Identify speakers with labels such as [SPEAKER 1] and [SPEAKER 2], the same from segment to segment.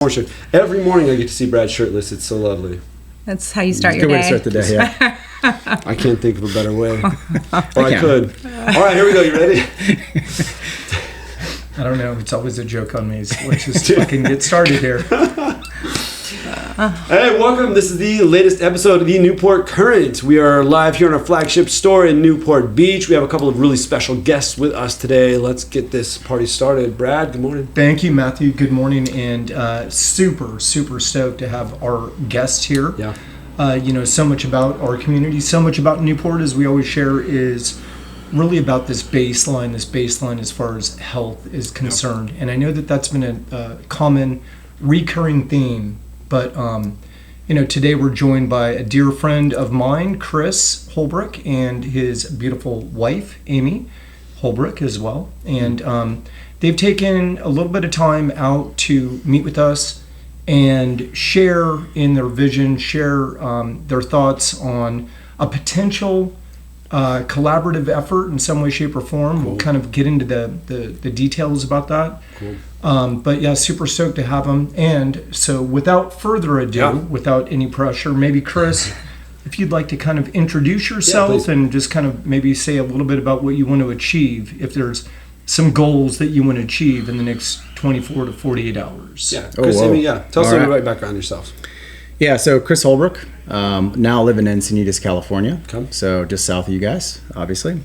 [SPEAKER 1] Every morning I get to see Brad shirtless. It's so lovely.
[SPEAKER 2] That's how you start your
[SPEAKER 3] Good
[SPEAKER 2] day.
[SPEAKER 3] way to start the day, yeah.
[SPEAKER 1] I can't think of a better way. Or I could. All right, here we go. You ready?
[SPEAKER 4] I don't know. It's always a joke on me. Let's just fucking get started here.
[SPEAKER 1] Hey, welcome. This is the latest episode of the Newport Current. We are live here on our flagship store in Newport Beach. We have a couple of really special guests with us today. Let's get this party started. Brad, good morning.
[SPEAKER 4] Thank you, Matthew. Good morning, and super stoked to have our guest here.
[SPEAKER 1] Yeah.
[SPEAKER 4] So much about our community, so much about Newport, as we always share, is really about this baseline as far as health is concerned. Yep. And I know that that's been a common recurring theme, but today we're joined by a dear friend of mine, Chris Holbrook, and his beautiful wife, Amy Holbrook, as well. And they've taken a little bit of time out to meet with us and share in their vision, share their thoughts on a potential collaborative effort in some way, shape, or form. Cool. We'll kind of get into the details about that. Cool. But yeah, super stoked to have them. And so without further ado, without any pressure, maybe Chris, if you'd like to kind of introduce yourself and just kind of maybe say a little bit about what you want to achieve, if there's some goals that you want to achieve in the next 24 to 48 hours.
[SPEAKER 1] Yeah, Chris, Amy, tell us a little bit background on yourself.
[SPEAKER 3] Yeah, so Chris Holbrook, now living in Encinitas, California.
[SPEAKER 1] Okay.
[SPEAKER 3] So just south of you guys, obviously.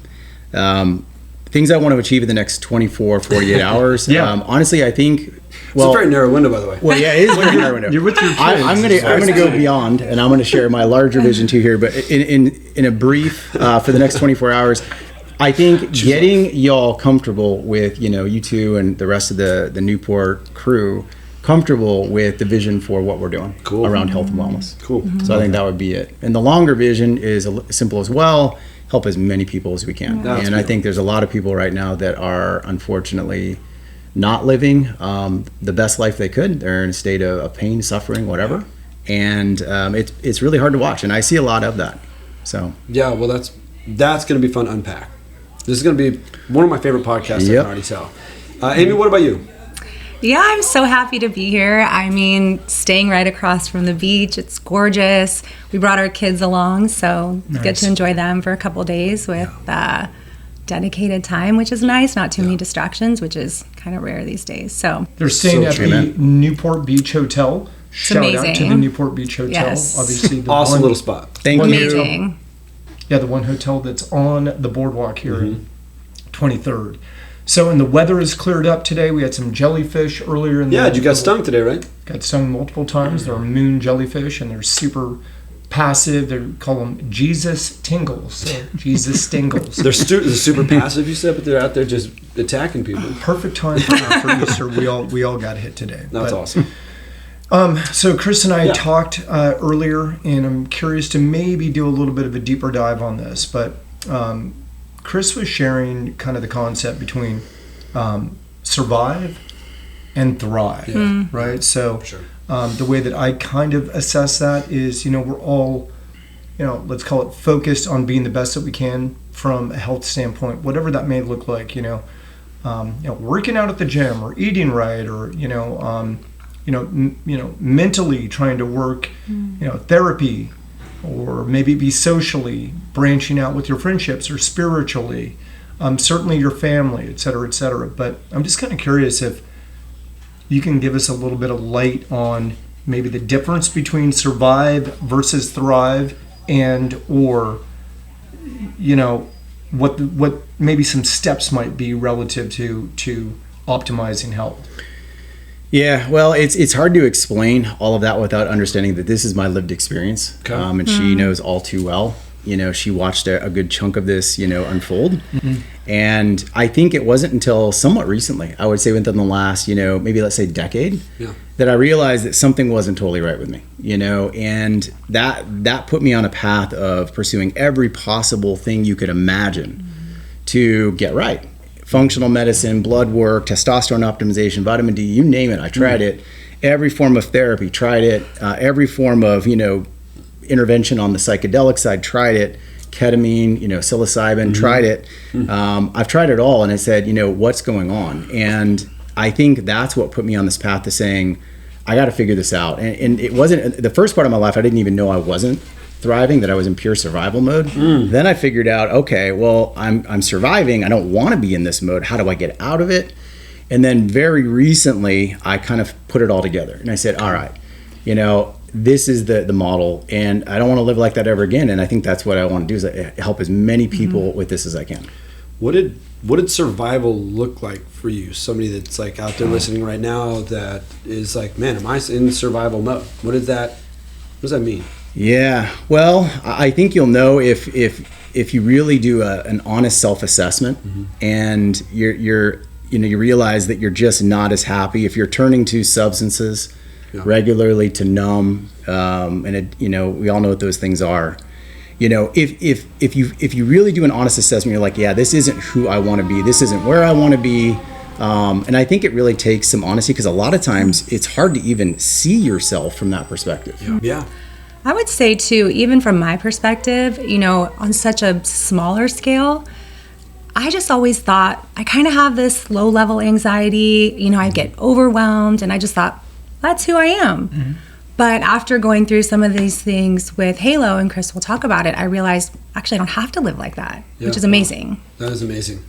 [SPEAKER 3] Things I want to achieve in the next 24, 48 hours. Honestly, I think...
[SPEAKER 1] Well, it's a very narrow window, by the way.
[SPEAKER 3] Well, yeah, it is a very narrow window.
[SPEAKER 4] You're with your kids.
[SPEAKER 3] I'm gonna go beyond, and I'm gonna share my larger vision too here. But in a brief, for the next 24 hours, I think getting y'all comfortable with, you two and the rest of the Newport crew, comfortable with the vision for what we're doing around health and wellness.
[SPEAKER 1] Cool.
[SPEAKER 3] Mm-hmm. So I think that would be it. And the longer vision is simple as well. Help as many people as we can.
[SPEAKER 1] That's
[SPEAKER 3] and I think there's a lot of people right now that are unfortunately not living the best life they could. They're in a state of pain, suffering, whatever. And it's really hard to watch. And I see a lot of that. So
[SPEAKER 1] yeah, well, that's going to be fun to unpack. This is going to be one of my favorite podcasts, I can already tell. Amy, what about you?
[SPEAKER 2] Yeah, I'm so happy to be here. I mean, staying right across from the beach, it's gorgeous. We brought our kids along, so get to enjoy them for a couple of days with dedicated time, which is nice. Not too many distractions, which is kind of rare these days. So
[SPEAKER 4] they're staying at the Newport Beach Hotel. Shout
[SPEAKER 2] amazing.
[SPEAKER 4] out to the Newport Beach Hotel.
[SPEAKER 2] Yes.
[SPEAKER 4] Obviously, the
[SPEAKER 1] awesome little spot.
[SPEAKER 3] Thank you.
[SPEAKER 2] Amazing.
[SPEAKER 4] Yeah, the one hotel that's on the boardwalk here in 23rd. So, and the weather is cleared up today. We had some jellyfish earlier in the
[SPEAKER 1] you got stung today, right?
[SPEAKER 4] Got stung multiple times. They're moon jellyfish, and they're super passive. They call them Jesus tingles. So Jesus stingles.
[SPEAKER 1] They're super passive, you said, but they're out there just attacking people.
[SPEAKER 4] Perfect time for Easter. We all got hit today.
[SPEAKER 1] That's awesome.
[SPEAKER 4] So Chris and I talked earlier, and I'm curious to maybe do a little bit of a deeper dive on this, but Chris was sharing kind of the concept between survive and thrive, right? So the way that I kind of assess that is, we're all, let's call it focused on being the best that we can from a health standpoint, whatever that may look like, working out at the gym or eating right or, mentally trying to work, therapy, or maybe be socially branching out with your friendships or spiritually, certainly your family, et cetera, et cetera. But I'm just kind of curious if you can give us a little bit of light on maybe the difference between survive versus thrive, and or what maybe some steps might be relative to optimizing health.
[SPEAKER 3] Yeah, well, it's hard to explain all of that without understanding that this is my lived experience. Okay. And she knows all too well. She watched a good chunk of this, unfold. Mm-hmm. And I think it wasn't until somewhat recently, I would say within the last, maybe let's say decade, that I realized that something wasn't totally right with me, and that put me on a path of pursuing every possible thing you could imagine to get right. Functional medicine, blood work, testosterone optimization, vitamin D, you name it, I tried it. Every form of therapy, tried it. Every form of, intervention on the psychedelic side, tried it. Ketamine, psilocybin, tried it. I've tried it all, and I said, what's going on? And I think that's what put me on this path to saying, I got to figure this out. And it wasn't the first part of my life. I didn't even know I wasn't thriving, that I was in pure survival mode. Then I figured out, okay, well, I'm surviving. I don't want to be in this mode. How do I get out of it? And then very recently, I kind of put it all together. And I said, all right, this is the model, and I don't want to live like that ever again. And I think that's what I want to do, is help as many people with this as I can.
[SPEAKER 1] What did survival look like for you? Somebody that's like out there listening right now that is like, man, am I in survival mode? What does that mean?
[SPEAKER 3] Yeah, well, I think you'll know if you really do an honest self-assessment, and you realize that you're just not as happy if you're turning to substances regularly to numb, and we all know what those things are. If you really do an honest assessment, you're like, yeah, this isn't who I want to be. This isn't where I want to be. And I think it really takes some honesty, because a lot of times it's hard to even see yourself from that perspective.
[SPEAKER 1] Yeah.
[SPEAKER 2] I would say too, even from my perspective, on such a smaller scale, I just always thought I kind of have this low level anxiety, I get overwhelmed, and I just thought that's who I am. But after going through some of these things with Halo, and Chris will talk about it, I realized actually I don't have to live like that, which is amazing.
[SPEAKER 1] That is amazing.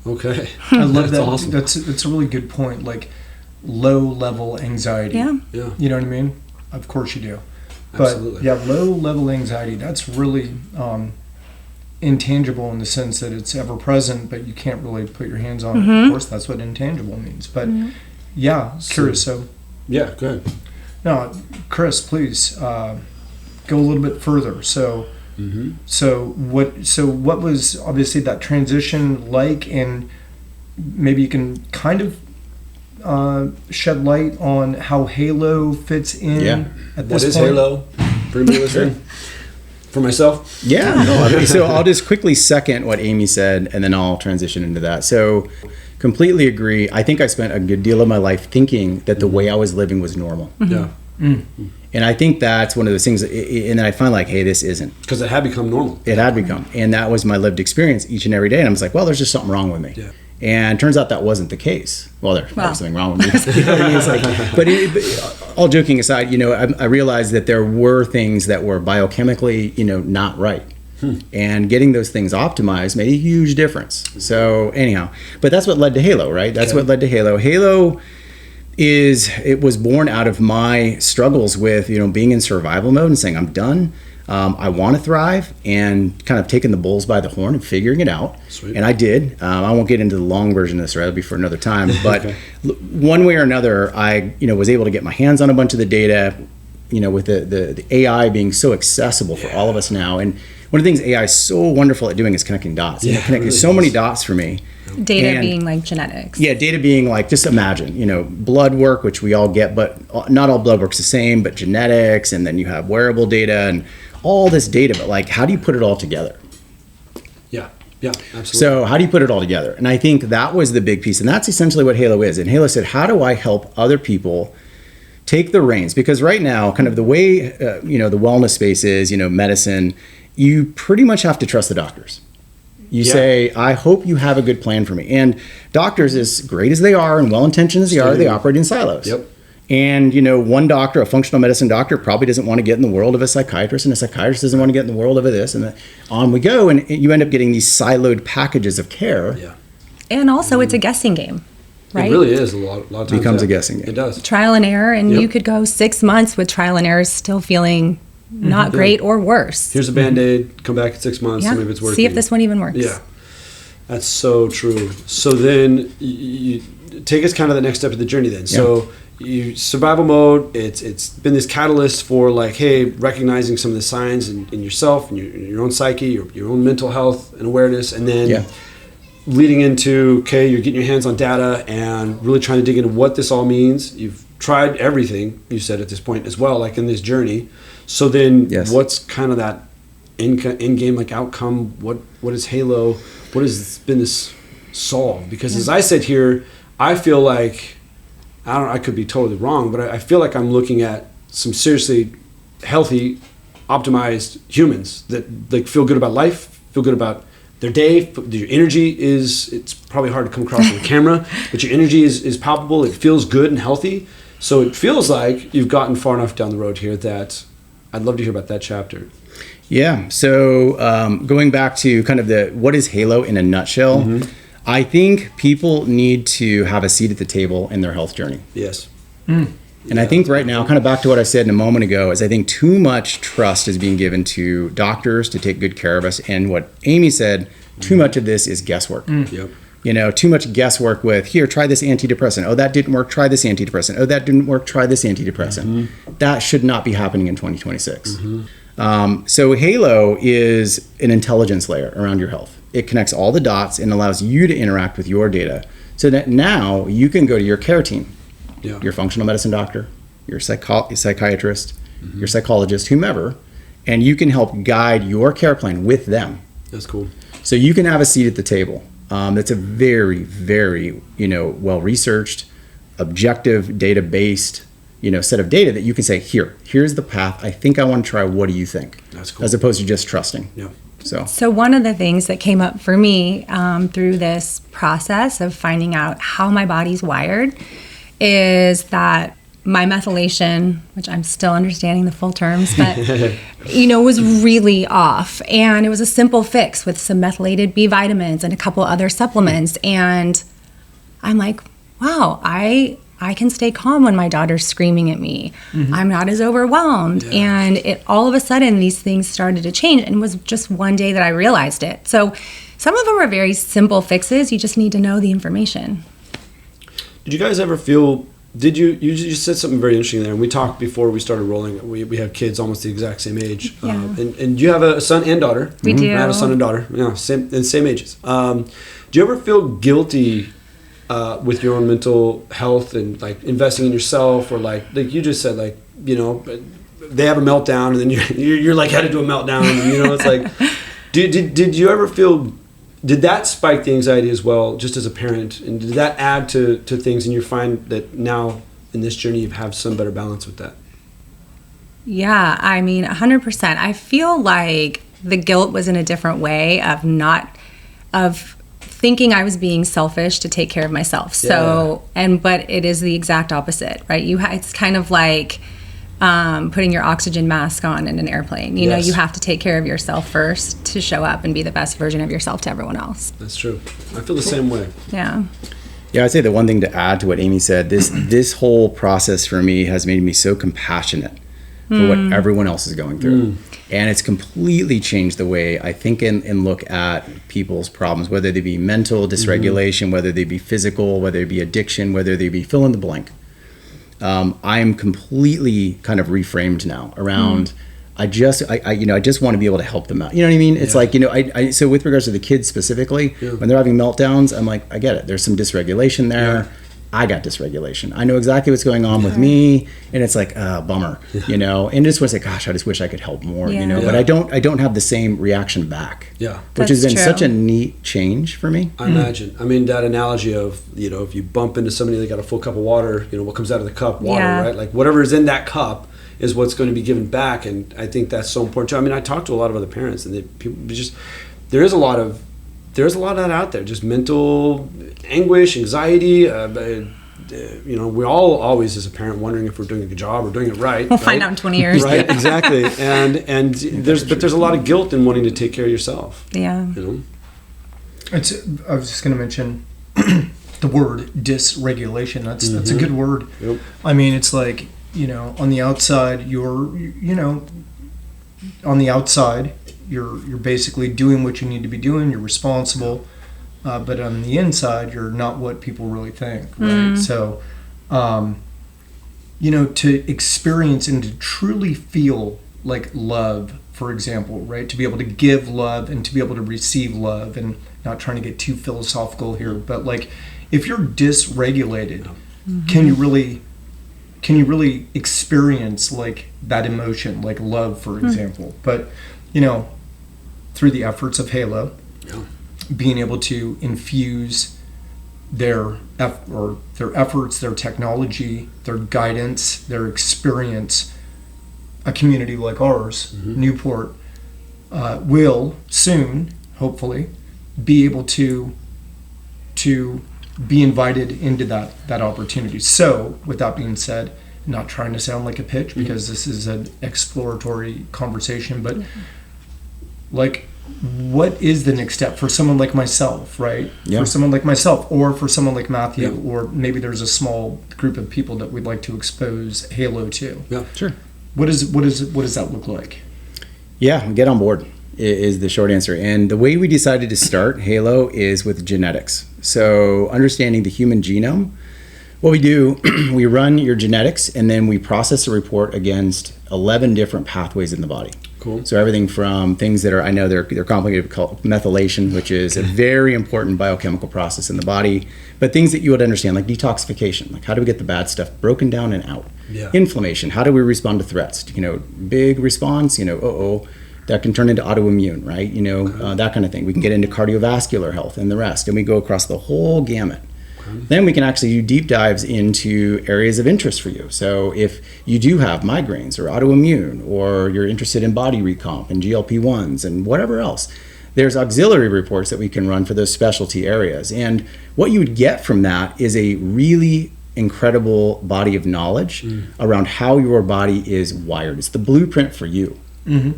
[SPEAKER 1] Okay.
[SPEAKER 4] I love that.
[SPEAKER 1] Awesome.
[SPEAKER 4] That's a really good point. Like low level anxiety.
[SPEAKER 1] Yeah.
[SPEAKER 4] You know what I mean? Of course you do.
[SPEAKER 1] Absolutely.
[SPEAKER 4] But yeah, low level anxiety, that's really intangible in the sense that it's ever present, but you can't really put your hands on it. Of course, that's what intangible means. But curious. So
[SPEAKER 1] yeah, go ahead.
[SPEAKER 4] No, Chris, please go a little bit further. So what was obviously that transition like, and maybe you can kind of shed light on how Halo fits in at this point.
[SPEAKER 1] What is Halo? For me listening? For myself?
[SPEAKER 3] Yeah. So I'll just quickly second what Amy said, and then I'll transition into that. So completely agree. I think I spent a good deal of my life thinking that the way I was living was normal.
[SPEAKER 1] Yeah.
[SPEAKER 3] And I think that's one of those things, and then I find like, hey, this isn't.
[SPEAKER 1] Because it had become normal.
[SPEAKER 3] It had become. And that was my lived experience each and every day. And I was like, well, there's just something wrong with me.
[SPEAKER 1] Yeah.
[SPEAKER 3] And turns out that wasn't the case. Well, there was something wrong with me. You know what I mean? It's like, but all joking aside, I realized that there were things that were biochemically, not right. And getting those things optimized made a huge difference. So anyhow, but that's what led to Halo, right? That's what led to Halo. Halo it was born out of my struggles with, being in survival mode and saying, I'm done. I want to thrive, and kind of taking the bulls by the horn and figuring it out.
[SPEAKER 1] Sweet.
[SPEAKER 3] And I did. I won't get into the long version of this, right? That'll be for another time. But one way or another, I was able to get my hands on a bunch of the data, with the AI being so accessible for all of us now. And one of the things AI is so wonderful at doing is connecting dots.
[SPEAKER 1] Yeah,
[SPEAKER 3] Connecting
[SPEAKER 1] really
[SPEAKER 3] so many dots for me.
[SPEAKER 2] Data being like genetics.
[SPEAKER 3] Yeah, data being like, just imagine, blood work, which we all get, but not all blood work's the same, but genetics, and then you have wearable data and all this data, but like, how do you put it all together?
[SPEAKER 1] Yeah, absolutely.
[SPEAKER 3] So how do you put it all together? And I think that was the big piece, and that's essentially what Halo is. And Halo said, how do I help other people take the reins? Because right now, kind of the way, the wellness space is, medicine, you pretty much have to trust the doctors. You say, I hope you have a good plan for me. And doctors, as great as they are and well-intentioned as they are, they operate in silos.
[SPEAKER 1] Yep.
[SPEAKER 3] And, one doctor, a functional medicine doctor, probably doesn't want to get in the world of a psychiatrist, and a psychiatrist doesn't want to get in the world of a this, and that. On we go, and you end up getting these siloed packages of care.
[SPEAKER 1] Yeah.
[SPEAKER 2] And also, it's a guessing game, right?
[SPEAKER 1] It really is a lot of times.
[SPEAKER 3] Becomes a guessing game.
[SPEAKER 1] It does.
[SPEAKER 2] Trial and error, and you could go 6 months with trial and error still feeling not great or worse.
[SPEAKER 1] Here's a Band-Aid, come back in 6 months, see if it's working.
[SPEAKER 2] See if this one even works.
[SPEAKER 1] Yeah. That's so true. So then you take us kind of the next step of the journey then. So you survival mode, it's been this catalyst for like, hey, recognizing some of the signs in yourself and your own psyche, your own mental health and awareness, and then leading into, okay, you're getting your hands on data and really trying to dig into what this all means. You've tried everything, you said at this point as well, like in this journey. So then what's kind of that end game like outcome? What is Halo? What has been this solve? Because as I sit here, I feel like, I could be totally wrong, but I feel like I'm looking at some seriously healthy, optimized humans that like feel good about life, feel good about their day. Your energy it's probably hard to come across on the camera, but your energy is palpable. It feels good and healthy. So it feels like you've gotten far enough down the road here that I'd love to hear about that chapter.
[SPEAKER 3] Yeah. So going back to kind of what is Halo in a nutshell, I think people need to have a seat at the table in their health journey.
[SPEAKER 1] Yes.
[SPEAKER 3] And I think right now, kind of back to what I said a moment ago, is I think too much trust is being given to doctors to take good care of us. And what Amy said, too much of this is guesswork.
[SPEAKER 1] Yep.
[SPEAKER 3] You know, too much guesswork with, here, try this antidepressant. Oh, that didn't work, try this antidepressant. Oh, that didn't work, try this antidepressant. That should not be happening in 2026. So Halo is an intelligence layer around your health. It connects all the dots and allows you to interact with your data so that now you can go to your care team, your functional medicine doctor, your psychiatrist, your psychologist, whomever, and you can help guide your care plan with them.
[SPEAKER 1] That's cool.
[SPEAKER 3] So you can have a seat at the table. That's a very, very, well-researched, objective, data-based, set of data that you can say, here's the path. I think I want to try. What do you think?
[SPEAKER 1] That's cool.
[SPEAKER 3] As opposed to just trusting.
[SPEAKER 1] Yeah.
[SPEAKER 2] So one of the things that came up for me through this process of finding out how my body's wired is that my methylation, which I'm still understanding the full terms, but, was really off. And it was a simple fix with some methylated B vitamins and a couple other supplements. And I'm like, wow, I can stay calm when my daughter's screaming at me. I'm not as overwhelmed. Yeah. And it all of a sudden, these things started to change. And it was just one day that I realized it. So some of them are very simple fixes. You just need to know the information.
[SPEAKER 1] Did you guys ever feel... You said something very interesting there, and we talked before we started rolling. We have kids almost the exact same age, and you have a son and daughter.
[SPEAKER 2] We do.
[SPEAKER 1] I have a son and daughter, same ages. Do you ever feel guilty with your own mental health and like investing in yourself, or like you just said, like they have a meltdown, and then you're like had to do a meltdown, and it's like, did you ever feel? Did that spike the anxiety as well, just as a parent? And did that add to things, and you find that now in this journey you have some better balance with that?
[SPEAKER 2] Yeah, 100%. I feel like the guilt was in a different way of thinking I was being selfish to take care of myself. So, but it is the exact opposite, right? It's kind of like putting your oxygen mask on in an airplane. You know, you have to take care of yourself first to show up and be the best version of yourself to everyone else.
[SPEAKER 1] That's true. I feel the same way.
[SPEAKER 2] Yeah.
[SPEAKER 3] Yeah, I'd say the one thing to add to what Amy said, this whole process for me has made me so compassionate for what everyone else is going through. And it's completely changed the way I think and look at people's problems, whether they be mental dysregulation, whether they be physical, whether they be addiction, whether they be fill in the blank. I'm completely kind of reframed now around. I just want to be able to help them out. You know what I mean? It's like, so with regards to the kids specifically, when they're having meltdowns, I'm like, I get it. There's some dysregulation there. Yeah. I got dysregulation. I know exactly what's going on with me, and it's like, bummer, and just want to say, gosh, I just wish I could help more, but I don't have the same reaction back. Yeah. Which has been such a neat change for me.
[SPEAKER 1] I imagine. I mean, that analogy of, if you bump into somebody that got a full cup of water, what comes out of the cup, water, right? Like whatever is in that cup is what's going to be given back. And I think that's so important too. I mean, I talk to a lot of other parents, and there is a lot of that out there, just mental anguish, anxiety. We're all always, as a parent, wondering if we're doing a good job or doing it right.
[SPEAKER 2] We'll find out in 20 years.
[SPEAKER 1] Right, exactly. And there's a lot of guilt in wanting to take care of yourself.
[SPEAKER 2] Yeah.
[SPEAKER 4] I was just going to mention the word dysregulation. That's a good word. Yep. I mean, it's like, on the outside, you're basically doing what you need to be doing. You're responsible, but on the inside, you're not what people really think, right? So, to experience and to truly feel like love, for example, right? To be able to give love and to be able to receive love, and not trying to get too philosophical here, but like, if you're dysregulated, can you really experience like that emotion, like love, for example? But through the efforts of Halo, being able to infuse their efforts, their technology, their guidance, their experience, a community like ours, Newport, will soon, hopefully, be able to be invited into that opportunity. So with that being said, not trying to sound like a pitch because this is an exploratory conversation, but like, what is the next step for someone like myself, right?
[SPEAKER 3] Yeah.
[SPEAKER 4] For someone like myself, or for someone like Matthew,
[SPEAKER 1] Yeah.
[SPEAKER 4] or maybe there's a small group of people that we'd like to expose Halo to.
[SPEAKER 1] Yeah,
[SPEAKER 3] Sure.
[SPEAKER 4] What does that look like?
[SPEAKER 3] Yeah, get on board is the short answer. And the way we decided to start Halo is with genetics. So understanding the human genome, what we do, we run your genetics and then we process a report against 11 different pathways in the body.
[SPEAKER 1] Cool.
[SPEAKER 3] So everything from things that are, I know they're complicated, called methylation, which is a very important biochemical process in the body, but things that you would understand, like detoxification, like how do we get the bad stuff broken down and out?
[SPEAKER 1] Yeah.
[SPEAKER 3] Inflammation, how do we respond to threats? Big response, that can turn into autoimmune, right? That kind of thing. We can get into cardiovascular health and the rest, and we go across the whole gamut. Then we can actually do deep dives into areas of interest for you. So if you do have migraines or autoimmune, or you're interested in body recomp and GLP-1s and whatever else, there's auxiliary reports that we can run for those specialty areas. And what you would get from that is a really incredible body of knowledge around how your body is wired. It's the blueprint for you.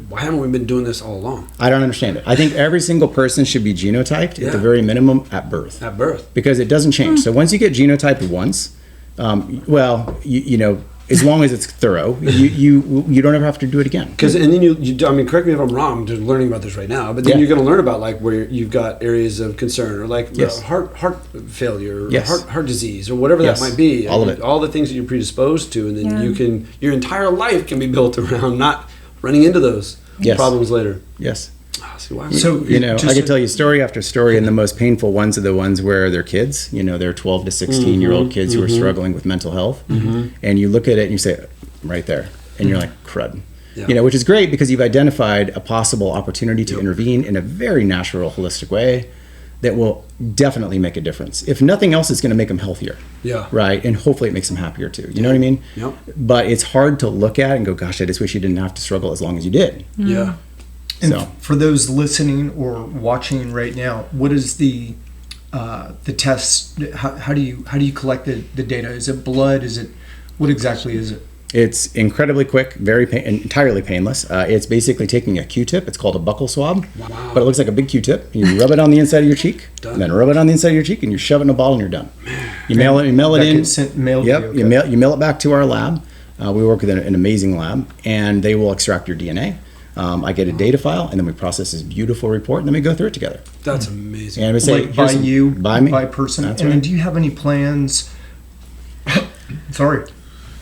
[SPEAKER 1] Why haven't we been doing this all along?
[SPEAKER 3] I don't understand it. I think every single person should be genotyped at the very minimum at birth.
[SPEAKER 1] At birth.
[SPEAKER 3] Because it doesn't change. So once you get genotyped once, as long as it's thorough, you don't ever have to do it again.
[SPEAKER 1] Because and then correct me if I'm wrong. Just learning about this right now, but then you're going to learn about like where you've got areas of concern, or like heart failure, or heart disease, or whatever that might be.
[SPEAKER 3] All of it.
[SPEAKER 1] All the things that you're predisposed to, and then your entire life can be built around not running into those problems later.
[SPEAKER 3] Yes.
[SPEAKER 1] See why?
[SPEAKER 4] So
[SPEAKER 3] I could tell you story after story, and the most painful ones are the ones where they're kids. They're 12 to 16-year-old kids who are struggling with mental health, and you look at it and you say, right there, and you're like, crud.
[SPEAKER 1] Yeah.
[SPEAKER 3] Which is great because you've identified a possible opportunity to intervene in a very natural, holistic way that will definitely make a difference. If nothing else, it's going to make them healthier.
[SPEAKER 1] Yeah.
[SPEAKER 3] Right? And hopefully it makes them happier too. You know what I mean?
[SPEAKER 1] Yep.
[SPEAKER 3] But it's hard to look at and go, gosh, I just wish you didn't have to struggle as long as you did.
[SPEAKER 1] Yeah.
[SPEAKER 4] And
[SPEAKER 3] So
[SPEAKER 4] for those listening or watching right now, what is the test? How do you collect the data? Is it blood? What exactly is it?
[SPEAKER 3] it's incredibly quick, entirely painless. It's basically taking a Q-tip. It's called a buccal swab, but it looks like a big Q-tip. You rub it on the inside of your cheek, and then rub it on the inside of your cheek, and you shove it in a ball, and you're done. You mail it in. You mail it back to our lab. We work with an amazing lab, and they will extract your DNA. I get a data file, and then we process this beautiful report, and then we go through it together.
[SPEAKER 1] That's amazing.
[SPEAKER 3] And we say,
[SPEAKER 4] by you,
[SPEAKER 3] by me,
[SPEAKER 4] by person.
[SPEAKER 3] That's
[SPEAKER 4] and
[SPEAKER 3] right.
[SPEAKER 4] then, do you have any plans? Sorry.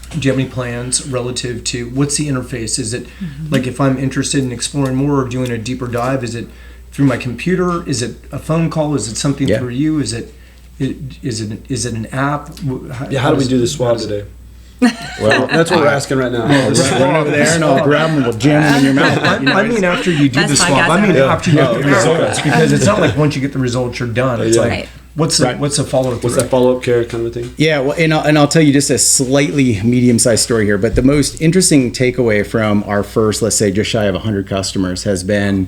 [SPEAKER 4] Do you have any plans relative to what's the interface? Is it like if I'm interested in exploring more or doing a deeper dive? Is it through my computer? Is it a phone call? Is it something through you? Is it an app?
[SPEAKER 1] How do we do the swab today?
[SPEAKER 3] Well,
[SPEAKER 1] that's what we're asking right now.
[SPEAKER 3] Run over there, and I'll grab them and we'll jam them in your mouth.
[SPEAKER 4] I mean, after you do
[SPEAKER 2] That's
[SPEAKER 4] the swab. I mean, after you get the results, because it's not like once you get the results, you're done. It's like, what's the follow-up?
[SPEAKER 1] What's that follow-up care kind of thing?
[SPEAKER 3] Yeah, well, and I'll tell you just a slightly medium-sized story here, but the most interesting takeaway from our first, let's say, just shy of 100 customers has been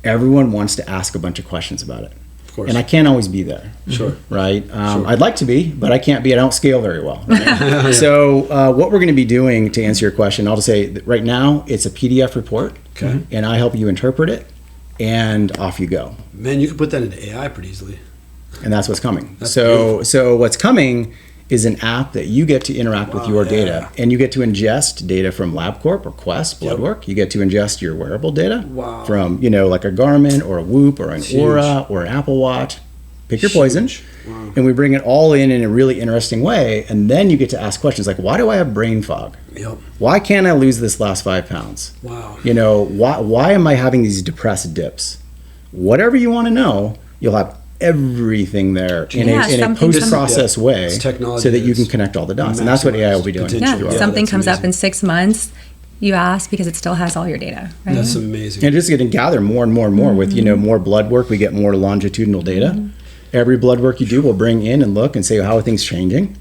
[SPEAKER 3] everyone wants to ask a bunch of questions about it. Of course. And I can't always be there.
[SPEAKER 1] Sure.
[SPEAKER 3] Right? I'd like to be, but I can't be. I don't scale very well. Right? So what we're going to be doing, to answer your question, I'll just say that right now it's a PDF report, and I help you interpret it, and off you go.
[SPEAKER 1] Man, you can put that into AI pretty easily.
[SPEAKER 3] And that's what's coming.
[SPEAKER 1] That's
[SPEAKER 3] So what's coming is an app that you get to interact with your data, and you get to ingest data from LabCorp or Quest blood work. You get to ingest your wearable data from, like a Garmin or a Whoop or an Aura or an Apple Watch. Pick your poison. Wow. And we bring it all in a really interesting way, and then you get to ask questions like, why do I have brain fog?
[SPEAKER 1] Yep.
[SPEAKER 3] Why can't I lose this last 5 pounds?
[SPEAKER 1] Wow.
[SPEAKER 3] Why am I having these depressed dips? Whatever you want to know, you'll have everything there in a post-process way, so that you can connect all the dots. And that's what AI will be doing.
[SPEAKER 2] Something comes up in 6 months, you ask because it still has all your data. Right?
[SPEAKER 1] That's amazing.
[SPEAKER 3] And just getting gather more and more and more with more blood work. We get more longitudinal data. Every blood work you do, we'll bring in and look and say, how are things changing?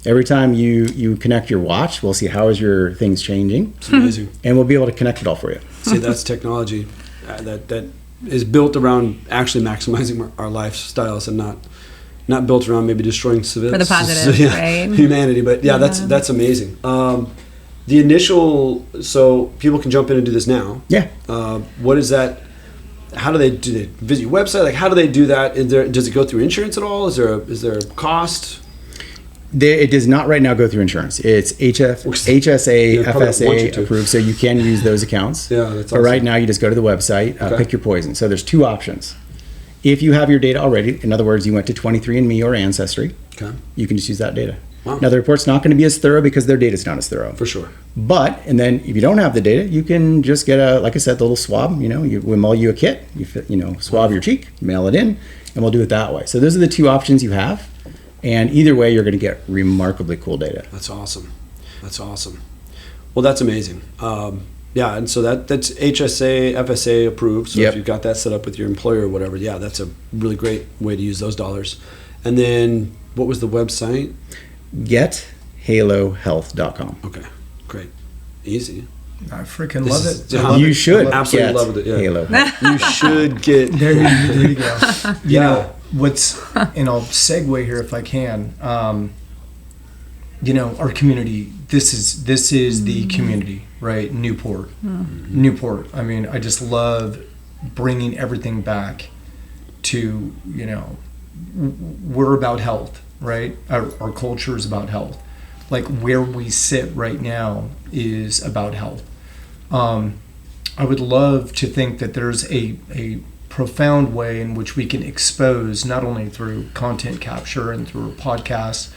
[SPEAKER 3] Every time you connect your watch, we'll see how is your things changing.
[SPEAKER 1] It's amazing.
[SPEAKER 3] And we'll be able to connect it all for you.
[SPEAKER 1] See, that's technology that is built around actually maximizing our lifestyles and not not built around maybe destroying civilians
[SPEAKER 2] For the positive, right?
[SPEAKER 1] humanity. But that's amazing. The initial, so people can jump in and do this now.
[SPEAKER 3] Yeah.
[SPEAKER 1] What is that? How do they visit your website? Like, how do they do that? Does it go through insurance at all? Is there a cost?
[SPEAKER 3] It does not right now go through insurance. It's HSA, FSA approved, so you can use those accounts.
[SPEAKER 1] Yeah, that's
[SPEAKER 3] But
[SPEAKER 1] awesome.
[SPEAKER 3] right now, you just go to the website, pick your poison. So there's two options. If you have your data already, in other words, you went to 23andMe or Ancestry, you can just use that data.
[SPEAKER 1] Wow.
[SPEAKER 3] Now, the report's not going to be as thorough because their data's not as thorough.
[SPEAKER 1] For sure.
[SPEAKER 3] But, and then if you don't have the data, you can just get like I said, the little swab, we'll mail you a kit, swab your cheek, mail it in, and we'll do it that way. So those are the two options you have. And either way, you're going to get remarkably cool data.
[SPEAKER 1] That's awesome. Well, that's amazing. And so that's HSA, FSA approved. So if you've got that set up with your employer or whatever, that's a really great way to use those dollars. And then what was the website?
[SPEAKER 3] GetHaloHealth.com.
[SPEAKER 1] Okay, great. Easy.
[SPEAKER 4] I freaking love it.
[SPEAKER 3] You should
[SPEAKER 1] absolutely love it. Yeah.
[SPEAKER 3] Halo.
[SPEAKER 1] You should get.
[SPEAKER 4] There you go. You know, and I'll segue here if I can. Our community. This is the community, right? Newport. Newport. I mean, I just love bringing everything back to we're about health, right? Our culture is about health. Like where we sit right now is about health. I would love to think that there's a profound way in which we can expose, not only through content capture and through podcasts,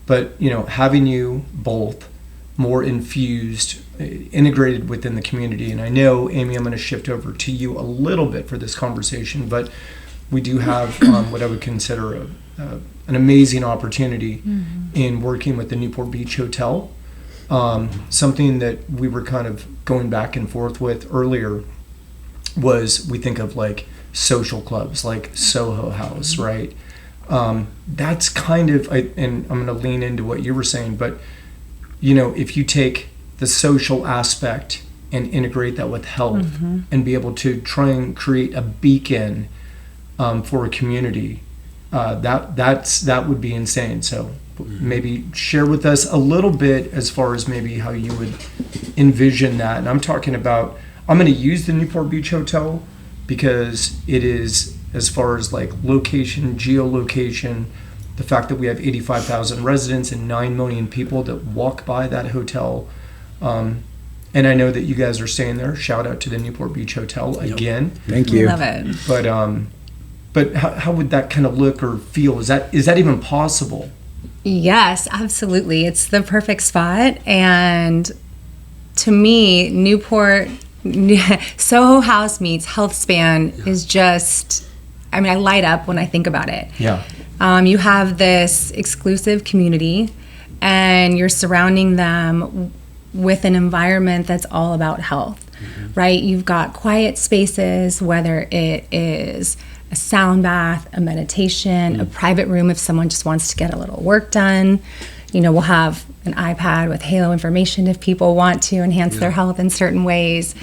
[SPEAKER 4] but having you both more infused, integrated within the community. And I know, Amy, I'm going to shift over to you a little bit for this conversation, but we do have what I would consider an amazing opportunity in working with the Newport Beach Hotel. Something that we were kind of going back and forth with earlier was we think of like social clubs like Soho House, right? That's kind of, and I'm going to lean into what you were saying, but if you take the social aspect and integrate that with health and be able to try and create a beacon for a community, that would be insane. So maybe share with us a little bit as far as maybe how you would envision that. And I'm talking about, I'm going to use the Newport Beach Hotel because it is, as far as like location, geolocation, the fact that we have 85,000 residents and 9 million people that walk by that hotel. And I know that you guys are staying there. Shout out to the Newport Beach Hotel again.
[SPEAKER 3] Thank you.
[SPEAKER 2] Love it.
[SPEAKER 4] But how would that kind of look or feel? Is that even possible?
[SPEAKER 2] Yes, absolutely. It's the perfect spot. And to me, Newport, Soho House meets Health Span is just, I light up when I think about it.
[SPEAKER 4] Yeah.
[SPEAKER 2] You have this exclusive community and you're surrounding them with an environment that's all about health, right? You've got quiet spaces, whether it is a sound bath, a meditation, a private room if someone just wants to get a little work done. We'll have an iPad with Halo information if people want to enhance their health in certain ways.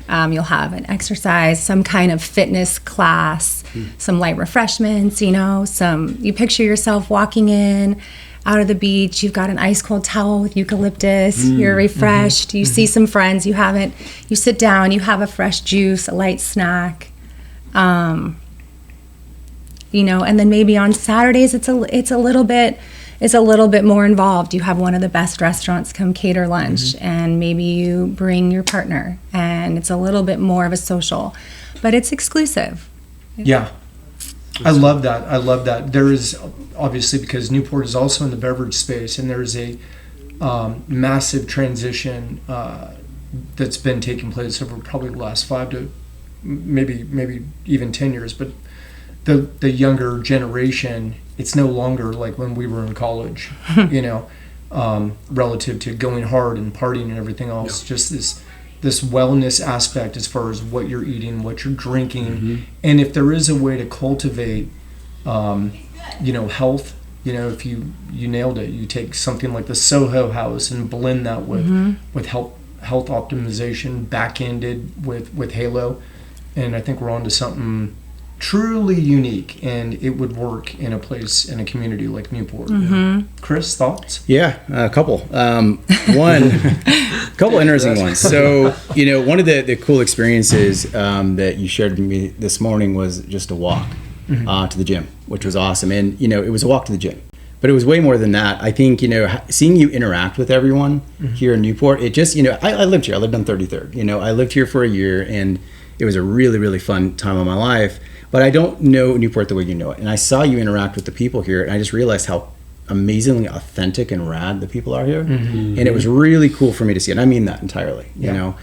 [SPEAKER 2] You'll have an exercise, some kind of fitness class, some light refreshments, you picture yourself walking in out of the beach, you've got an ice cold towel with eucalyptus, you're refreshed, you see some friends you haven't, you sit down, you have a fresh juice, a light snack. And then maybe on Saturdays it's a little bit more involved. You have one of the best restaurants come cater lunch, and maybe you bring your partner, and it's a little bit more of a social, but it's exclusive.
[SPEAKER 4] Yeah. I love that. There is obviously, because Newport is also in the beverage space, and there's a massive transition that's been taking place over probably the last 5 to maybe even 10 years, but the younger generation, it's no longer like when we were in college, relative to going hard and partying and everything else. Just this wellness aspect as far as what you're eating, what you're drinking, and if there is a way to cultivate, health. If you nailed it, you take something like the Soho House and blend that with health optimization, back-ended with Halo, and I think we're on to something truly unique, and it would work in a place, in a community like Newport. Chris, thoughts?
[SPEAKER 3] Yeah, a couple. Couple interesting ones. So, one of the cool experiences that you shared with me this morning was just a walk to the gym, which was awesome. And, it was a walk to the gym. But it was way more than that. I think, seeing you interact with everyone here in Newport, it just, I lived here. I lived on 33rd. I lived here for a year, and it was a really, really fun time of my life. But I don't know Newport the way you know it. And I saw you interact with the people here, and I just realized how amazingly authentic and rad the people are here. And it was really cool for me to see. And I mean that entirely, you know.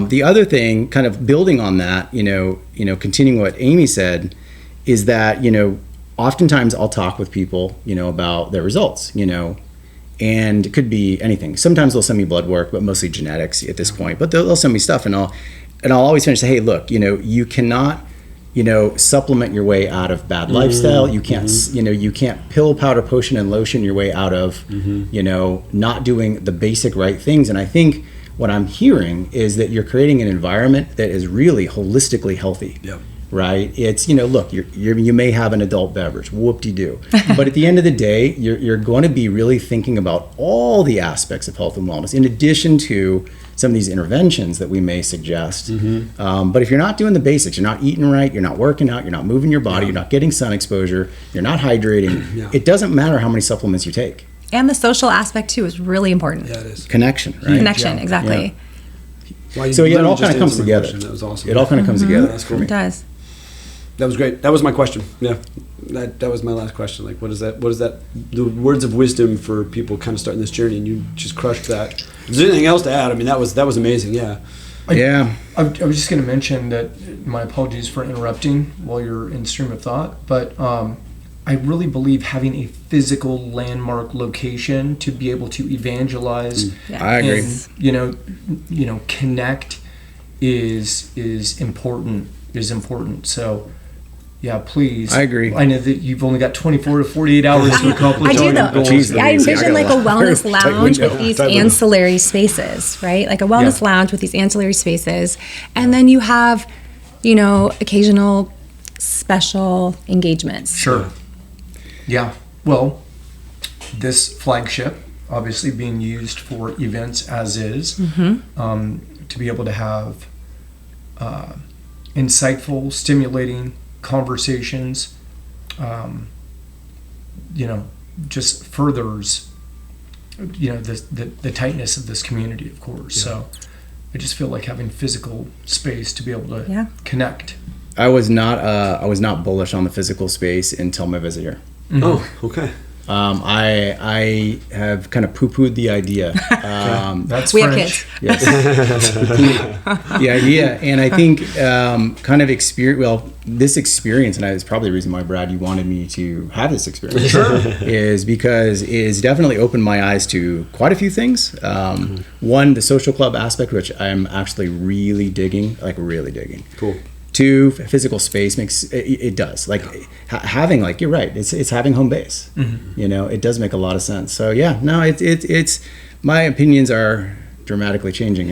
[SPEAKER 3] The other thing, kind of building on that, continuing what Amy said, is that, oftentimes I'll talk with people, about their results, and it could be anything. Sometimes they'll send me blood work, but mostly genetics at this point. But they'll send me stuff, and I'll always finish say, hey, look, you cannot, supplement your way out of bad lifestyle. You can't, you can't pill, powder, potion, and lotion your way out of, not doing the basic right things. And I think what I'm hearing is that you're creating an environment that is really holistically healthy.
[SPEAKER 1] Yep.
[SPEAKER 3] Right? It's, look, you may have an adult beverage, whoop-de-doo. But at the end of the day, you're going to be really thinking about all the aspects of health and wellness, in addition to some of these interventions that we may suggest. But if you're not doing the basics, you're not eating right, you're not working out, you're not moving your body, you're not getting sun exposure, you're not hydrating, it doesn't matter how many supplements you take.
[SPEAKER 2] And the social aspect, too, is really important.
[SPEAKER 1] Yeah, it is.
[SPEAKER 3] Connection, right?
[SPEAKER 2] Connection, exactly.
[SPEAKER 1] Well,
[SPEAKER 3] So, it all kind of comes together.
[SPEAKER 1] That was awesome.
[SPEAKER 3] It all kind of comes together.
[SPEAKER 1] That's cool.
[SPEAKER 2] It does.
[SPEAKER 1] That was great. That was my question. Yeah, that was my last question. Like, what is that? The words of wisdom for people kind of starting this journey, and you just crushed that. Is there anything else to add? I mean, that was amazing. Yeah.
[SPEAKER 4] I was just going to mention that. My apologies for interrupting while you're in stream of thought, but I really believe having a physical landmark location to be able to evangelize.
[SPEAKER 3] I agree.
[SPEAKER 4] And, connect is important. So. Yeah, please.
[SPEAKER 3] I agree.
[SPEAKER 4] I know that you've only got 24 to 48 hours to accomplish all your goals.
[SPEAKER 2] I envision like a wellness lounge with these ancillary spaces, right? Like a wellness lounge with these ancillary spaces. And then you have, occasional special engagements.
[SPEAKER 4] Sure. Yeah. Well, this flagship, obviously being used for events as is, to be able to have insightful, stimulating conversations, just furthers, the tightness of this community, of course. Yeah. So I just feel like having physical space to be able to connect.
[SPEAKER 3] I was not bullish on the physical space until my visit here.
[SPEAKER 1] Oh, okay.
[SPEAKER 3] I have kind of poo-pooed the idea.
[SPEAKER 4] That's
[SPEAKER 2] we
[SPEAKER 4] French.
[SPEAKER 2] have kids.
[SPEAKER 3] Yes. The idea, and I think kind of experience. Well, this experience, and it's probably the reason why, Brad, you wanted me to have this experience, is because it's definitely opened my eyes to quite a few things. One, the social club aspect, which I'm actually really digging, Cool. Two, physical space makes it does having, like, you're right, it's having home base. It does make a lot of sense. So it's my opinions are dramatically changing.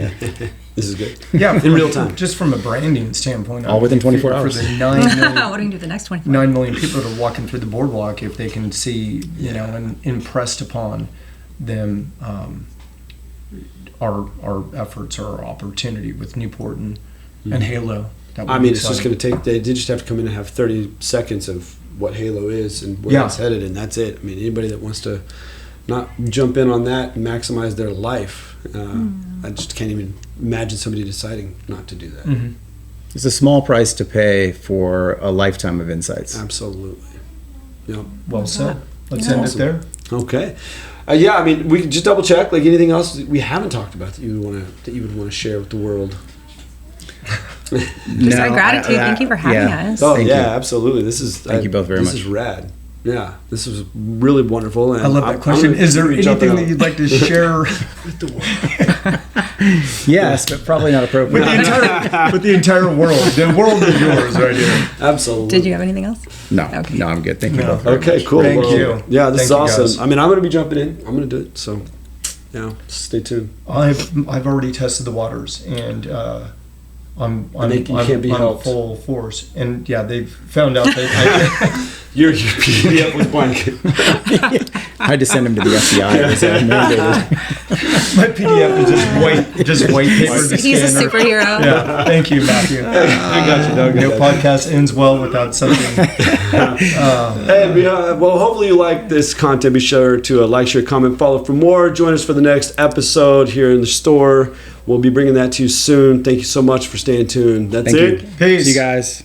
[SPEAKER 1] This is good.
[SPEAKER 4] Yeah,
[SPEAKER 1] in real time.
[SPEAKER 4] Just from a branding standpoint,
[SPEAKER 3] all within 24 hours.
[SPEAKER 4] For the 9 million,
[SPEAKER 2] what do you do the next 24?
[SPEAKER 4] 9 million people that are walking through the boardwalk, if they can see, and impressed upon them, our efforts, our opportunity with Newport and Halo.
[SPEAKER 1] I mean, it's just going to take. They just have to come in and have 30 seconds of what Halo is and where it's headed, and that's it. I mean, anybody that wants to not jump in on that and maximize their life, I just can't even imagine somebody deciding not to do that.
[SPEAKER 3] It's a small price to pay for a lifetime of insights.
[SPEAKER 1] Absolutely. Yep.
[SPEAKER 4] Well said. Let's end it there.
[SPEAKER 1] Okay. I mean, we can just double check. Like, anything else we haven't talked about that you would want to share with the world.
[SPEAKER 2] Just our gratitude. Thank you for having us.
[SPEAKER 1] Oh, Thank you. Absolutely.
[SPEAKER 3] Thank you both very much.
[SPEAKER 1] This is rad. Yeah, this was really wonderful. And
[SPEAKER 4] I love that question. Is there anything that you'd like to share
[SPEAKER 1] with the world?
[SPEAKER 3] Yes, but probably not appropriate.
[SPEAKER 4] With the entire world. The world is yours right here.
[SPEAKER 1] Absolutely.
[SPEAKER 2] Did you have anything else?
[SPEAKER 3] No.
[SPEAKER 2] Okay.
[SPEAKER 3] No, I'm good. Thank you both very
[SPEAKER 1] Okay,
[SPEAKER 3] much.
[SPEAKER 1] cool.
[SPEAKER 4] Thank you.
[SPEAKER 1] Yeah, this is awesome.
[SPEAKER 4] Guys.
[SPEAKER 1] I mean, I'm going to be jumping in. I'm going to do it. So, stay tuned.
[SPEAKER 4] I've already tested the waters, and I'm
[SPEAKER 1] can't be helped.
[SPEAKER 4] full force. And yeah, they've found out that
[SPEAKER 1] Your PDF was blank.
[SPEAKER 3] I had to send him to the FBI. It was mandated.
[SPEAKER 4] my PDF is just white paper.
[SPEAKER 2] He's a superhero.
[SPEAKER 4] Yeah, thank you, Matthew.
[SPEAKER 1] I got you, Doug.
[SPEAKER 4] No podcast ends well without something.
[SPEAKER 1] Well, hopefully you like this content. Be sure to like, share, comment, follow for more. Join us for the next episode here in the store. We'll be bringing that to you soon. Thank you so much for staying tuned. That's
[SPEAKER 3] Thank
[SPEAKER 1] it.
[SPEAKER 3] you.
[SPEAKER 4] Peace.
[SPEAKER 3] See you guys.